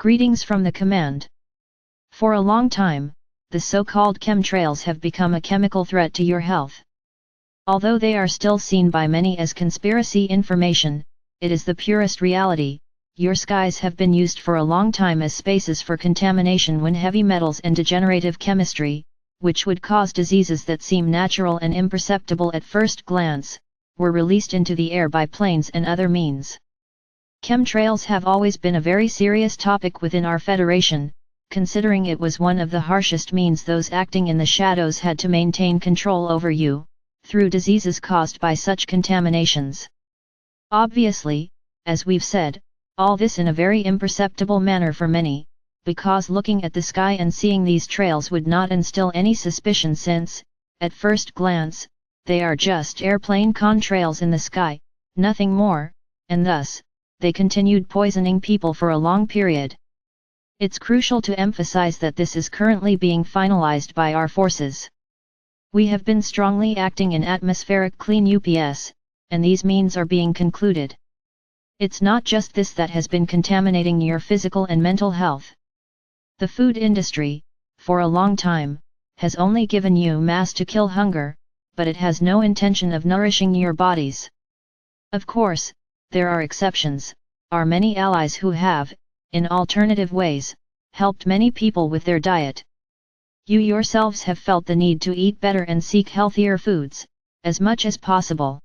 Greetings from the command. For a long time, the so-called chemtrails have become a chemical threat to your health. Although they are still seen by many as conspiracy information, it is the purest reality. Your skies have been used for a long time as spaces for contamination when heavy metals and degenerative chemistry, which would cause diseases that seem natural and imperceptible at first glance, were released into the air by planes and other means. Chemtrails have always been a very serious topic within our Federation, considering it was one of the harshest means those acting in the shadows had to maintain control over you, through diseases caused by such contaminations. Obviously, as we've said, all this in a very imperceptible manner for many, because looking at the sky and seeing these trails would not instill any suspicion since, at first glance, they are just airplane contrails in the sky, nothing more, and thus, they continued poisoning people for a long period. It's crucial to emphasize that this is currently being finalized by our forces. We have been strongly acting in atmospheric clean UPS, and these means are being concluded. It's not just this that has been contaminating your physical and mental health. The food industry, for a long time, has only given you mass to kill hunger, but it has no intention of nourishing your bodies. Of course, there are exceptions, are many allies who have, in alternative ways, helped many people with their diet. You yourselves have felt the need to eat better and seek healthier foods, as much as possible.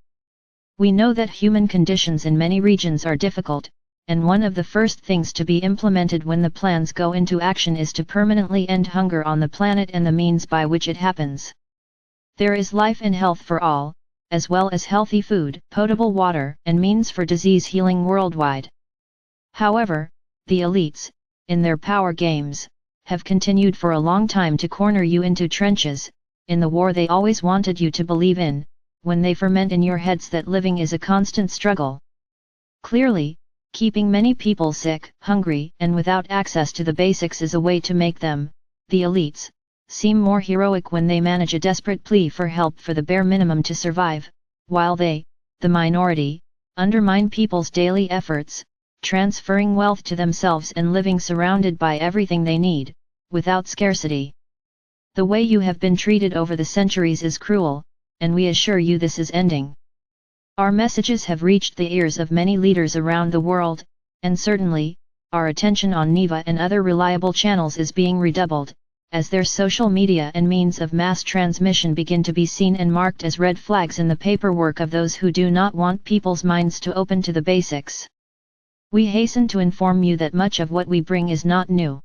We know that human conditions in many regions are difficult, and one of the first things to be implemented when the plans go into action is to permanently end hunger on the planet and the means by which it happens. There is life and health for all, as well as healthy food, potable water, and means for disease healing worldwide. However, the elites, in their power games, have continued for a long time to corner you into trenches, in the war they always wanted you to believe in, when they ferment in your heads that living is a constant struggle. Clearly, keeping many people sick, hungry, and without access to the basics is a way to make them, the elites, seem more heroic when they manage a desperate plea for help for the bare minimum to survive, while they, the minority, undermine people's daily efforts, transferring wealth to themselves and living surrounded by everything they need, without scarcity. The way you have been treated over the centuries is cruel, and we assure you this is ending. Our messages have reached the ears of many leaders around the world, and certainly, our attention on NEVA and other reliable channels is being redoubled, as their social media and means of mass transmission begin to be seen and marked as red flags in the paperwork of those who do not want people's minds to open to the basics. We hasten to inform you that much of what we bring is not new.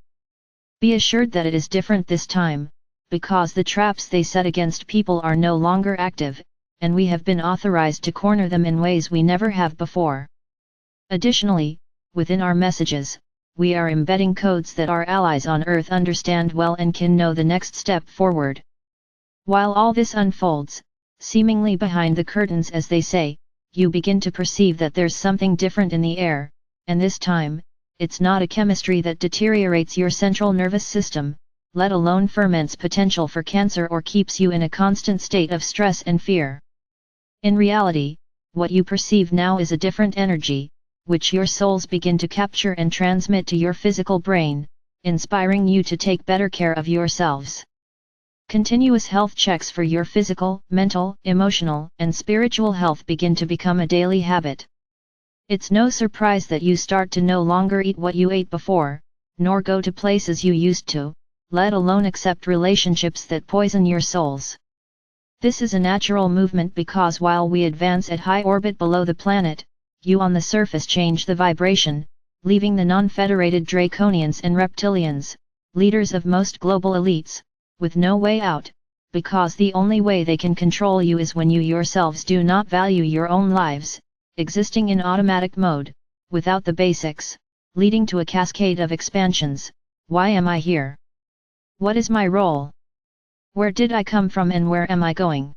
Be assured that it is different this time, because the traps they set against people are no longer active, and we have been authorized to corner them in ways we never have before. Additionally, within our messages, we are embedding codes that our allies on Earth understand well and can know the next step forward. While all this unfolds, seemingly behind the curtains as they say, you begin to perceive that there's something different in the air, and this time, it's not a chemistry that deteriorates your central nervous system, let alone ferments potential for cancer or keeps you in a constant state of stress and fear. In reality, what you perceive now is a different energy, which your souls begin to capture and transmit to your physical brain, inspiring you to take better care of yourselves. Continuous health checks for your physical, mental, emotional, and spiritual health begin to become a daily habit. It's no surprise that you start to no longer eat what you ate before, nor go to places you used to, let alone accept relationships that poison your souls. This is a natural movement because while we advance at high orbit below the planet, you on the surface change the vibration, leaving the non-federated draconians and reptilians, leaders of most global elites, with no way out, because the only way they can control you is when you yourselves do not value your own lives, existing in automatic mode, without the basics, leading to a cascade of expansions. Why am I here? What is my role? Where did I come from and where am I going?